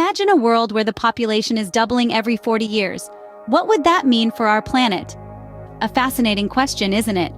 Imagine a world where the population is doubling every 40 years. What would that mean for our planet? A fascinating question, isn't it?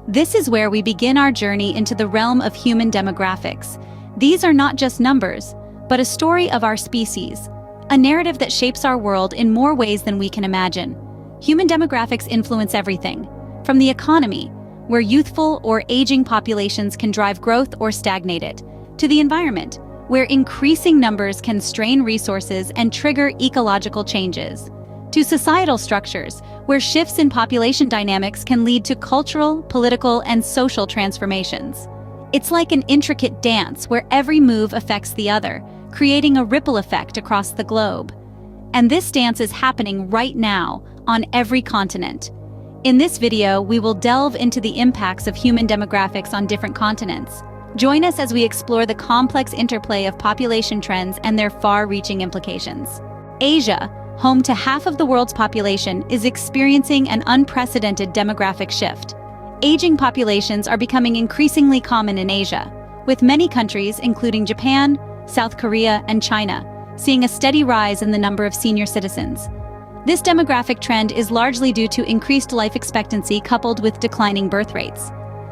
This is where we begin our journey into the realm of human demographics. These are not just numbers, but a story of our species, a narrative that shapes our world in more ways than we can imagine. Human demographics influence everything, from the economy, where youthful or aging populations can drive growth or stagnate it, to the environment, where increasing numbers can strain resources and trigger ecological changes, to societal structures, where shifts in population dynamics can lead to cultural, political, and social transformations. It's like an intricate dance where every move affects the other, creating a ripple effect across the globe. And this dance is happening right now, on every continent. In this video, we will delve into the impacts of human demographics on different continents. Join us as we explore the complex interplay of population trends and their far-reaching implications. Asia, home to half of the world's population, is experiencing an unprecedented demographic shift. Aging populations are becoming increasingly common in Asia, with many countries, including Japan, South Korea, and China, seeing a steady rise in the number of senior citizens. This demographic trend is largely due to increased life expectancy coupled with declining birth rates.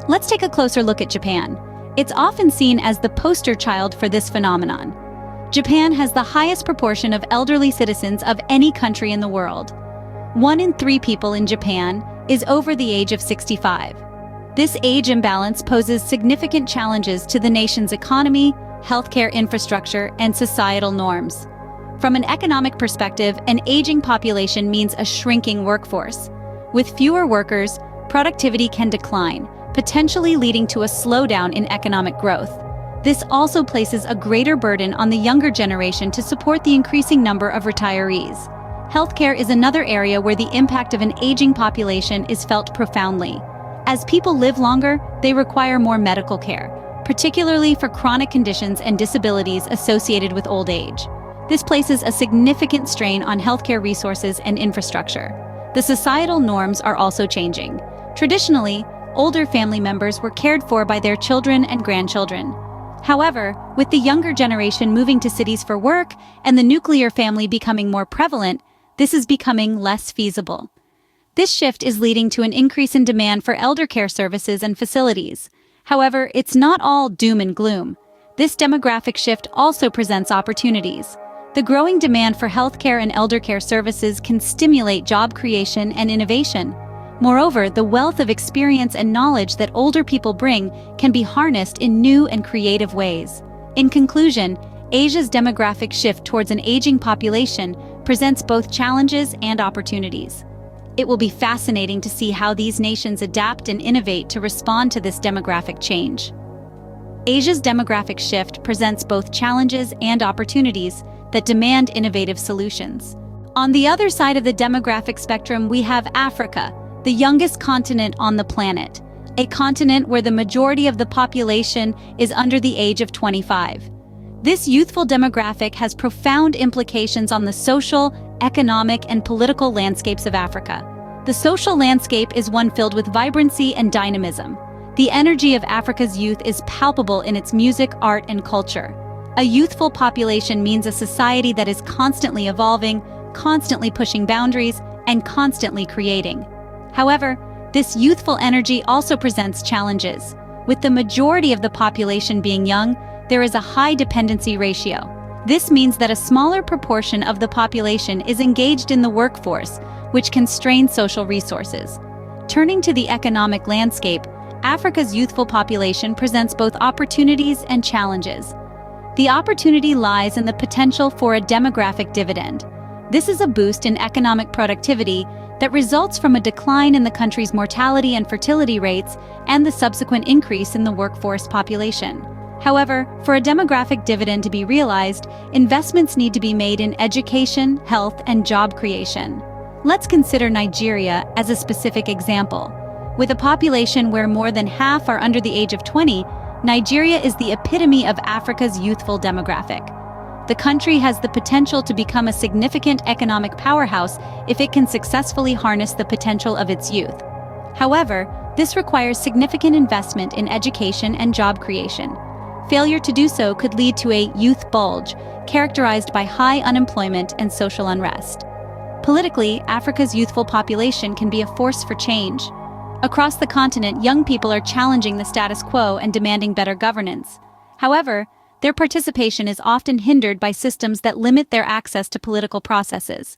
Let's take a closer look at Japan. It's often seen as the poster child for this phenomenon. Japan has the highest proportion of elderly citizens of any country in the world. 1 in 3 people in Japan is over the age of 65. This age imbalance poses significant challenges to the nation's economy, healthcare infrastructure, and societal norms. From an economic perspective, an aging population means a shrinking workforce. With fewer workers, productivity can decline, potentially leading to a slowdown in economic growth. This also places a greater burden on the younger generation to support the increasing number of retirees. Healthcare is another area where the impact of an aging population is felt profoundly. As people live longer, they require more medical care, particularly for chronic conditions and disabilities associated with old age. This places a significant strain on healthcare resources and infrastructure. The societal norms are also changing. Traditionally, older family members were cared for by their children and grandchildren. However, with the younger generation moving to cities for work and the nuclear family becoming more prevalent, this is becoming less feasible. This shift is leading to an increase in demand for elder care services and facilities. However, it's not all doom and gloom. This demographic shift also presents opportunities. The growing demand for healthcare and elder care services can stimulate job creation and innovation. Moreover, the wealth of experience and knowledge that older people bring can be harnessed in new and creative ways. In conclusion, Asia's demographic shift towards an aging population presents both challenges and opportunities. It will be fascinating to see how these nations adapt and innovate to respond to this demographic change. Asia's demographic shift presents both challenges and opportunities that demand innovative solutions. On the other side of the demographic spectrum, we have Africa, the youngest continent on the planet, a continent where the majority of the population is under the age of 25. This youthful demographic has profound implications on the social, economic, and political landscapes of Africa. The social landscape is one filled with vibrancy and dynamism. The energy of Africa's youth is palpable in its music, art, and culture. A youthful population means a society that is constantly evolving, constantly pushing boundaries, and constantly creating. However, this youthful energy also presents challenges. With the majority of the population being young, there is a high dependency ratio. This means that a smaller proportion of the population is engaged in the workforce, which can strain social resources. Turning to the economic landscape, Africa's youthful population presents both opportunities and challenges. The opportunity lies in the potential for a demographic dividend. This is a boost in economic productivity that results from a decline in the country's mortality and fertility rates and the subsequent increase in the workforce population. However, for a demographic dividend to be realized, investments need to be made in education, health, and job creation. Let's consider Nigeria as a specific example. With a population where more than half are under the age of 20, Nigeria is the epitome of Africa's youthful demographic. The country has the potential to become a significant economic powerhouse if it can successfully harness the potential of its youth. However, this requires significant investment in education and job creation. failure to do so could lead to a youth bulge, characterized by high unemployment and social unrest. Politically, Africa's youthful population can be a force for change. Across the continent, young people are challenging the status quo and demanding better governance. However, their participation is often hindered by systems that limit their access to political processes.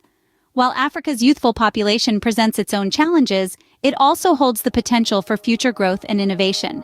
While Africa's youthful population presents its own challenges, it also holds the potential for future growth and innovation.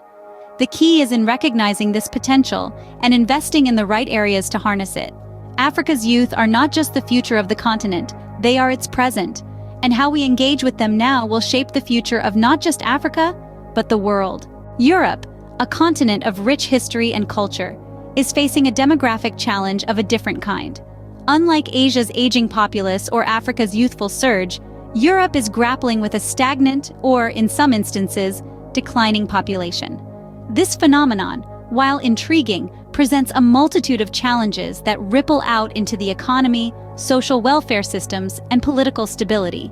The key is in recognizing this potential and investing in the right areas to harness it. Africa's youth are not just the future of the continent, they are its present, and how we engage with them now will shape the future of not just Africa, but the world. Europe, a continent of rich history and culture, is facing a demographic challenge of a different kind. Unlike Asia's aging populace or Africa's youthful surge, Europe is grappling with a stagnant, or in some instances, declining population. This phenomenon, while intriguing, presents a multitude of challenges that ripple out into the economy, social welfare systems, and political stability.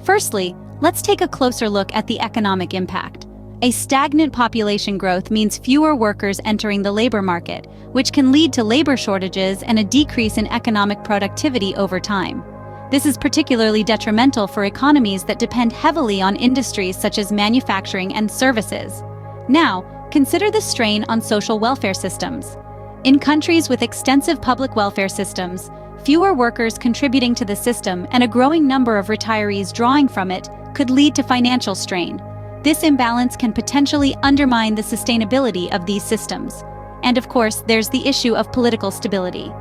Firstly, let's take a closer look at the economic impact. A stagnant population growth means fewer workers entering the labor market, which can lead to labor shortages and a decrease in economic productivity over time. This is particularly detrimental for economies that depend heavily on industries such as manufacturing and services. Now, consider the strain on social welfare systems. In countries with extensive public welfare systems, fewer workers contributing to the system and a growing number of retirees drawing from it could lead to financial strain. This imbalance can potentially undermine the sustainability of these systems. And of course, there's the issue of political stability.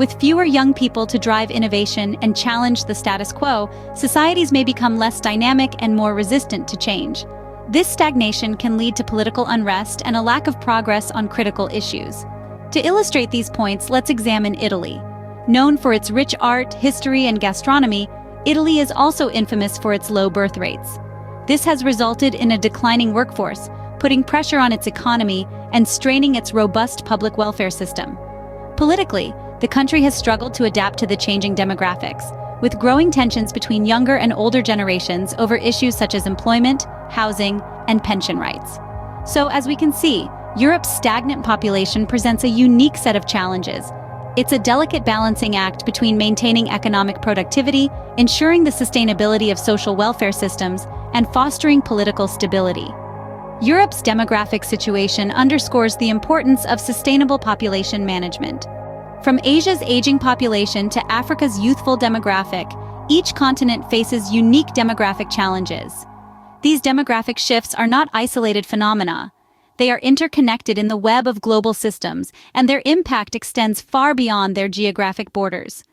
With fewer young people to drive innovation and challenge the status quo, societies may become less dynamic and more resistant to change. This stagnation can lead to political unrest and a lack of progress on critical issues. To illustrate these points, let's examine Italy. Known for its rich art, history, and gastronomy, Italy is also infamous for its low birth rates. This has resulted in a declining workforce, putting pressure on its economy and straining its robust public welfare system. Politically, the country has struggled to adapt to the changing demographics, with growing tensions between younger and older generations over issues such as employment, housing, and pension rights. So, as we can see, Europe's stagnant population presents a unique set of challenges. It's a delicate balancing act between maintaining economic productivity, ensuring the sustainability of social welfare systems, and fostering political stability. Europe's demographic situation underscores the importance of sustainable population management. From Asia's aging population to Africa's youthful demographic, each continent faces unique demographic challenges. These demographic shifts are not isolated phenomena. They are interconnected in the web of global systems, and their impact extends far beyond their geographic borders.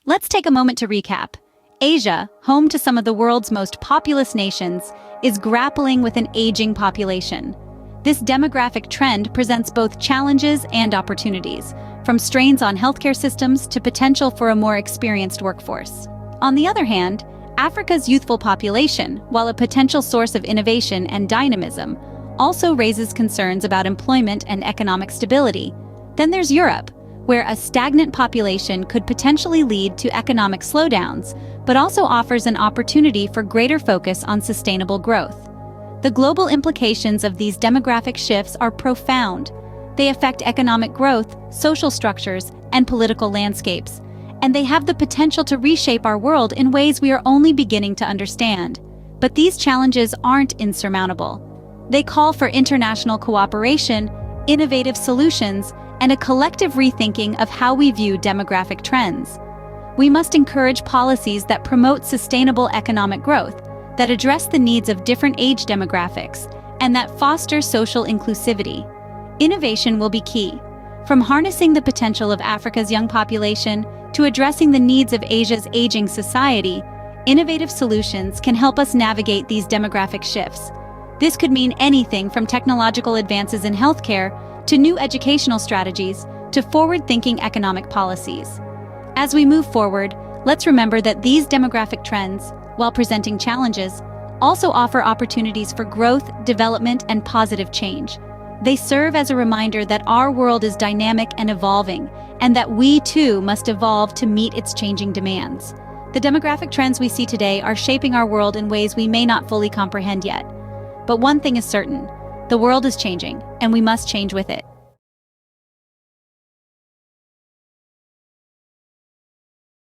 Let's take a moment to recap. Asia, home to some of the world's most populous nations, is grappling with an aging population. This demographic trend presents both challenges and opportunities, from strains on healthcare systems to potential for a more experienced workforce. On the other hand, Africa's youthful population, while a potential source of innovation and dynamism, also raises concerns about employment and economic stability. Then there's Europe, where a stagnant population could potentially lead to economic slowdowns, but also offers an opportunity for greater focus on sustainable growth. The global implications of these demographic shifts are profound. They affect economic growth, social structures, and political landscapes, and they have the potential to reshape our world in ways we are only beginning to understand. But these challenges aren't insurmountable. They call for international cooperation, innovative solutions, and a collective rethinking of how we view demographic trends. We must encourage policies that promote sustainable economic growth, that address the needs of different age demographics, and that foster social inclusivity. Innovation will be key. From harnessing the potential of Africa's young population to addressing the needs of Asia's aging society, innovative solutions can help us navigate these demographic shifts. This could mean anything from technological advances in healthcare to new educational strategies to forward-thinking economic policies. As we move forward, let's remember that these demographic trends, while presenting challenges, also offer opportunities for growth, development, and positive change. They serve as a reminder that our world is dynamic and evolving, and that we too must evolve to meet its changing demands. The demographic trends we see today are shaping our world in ways we may not fully comprehend yet. But one thing is certain: the world is changing, and we must change with it.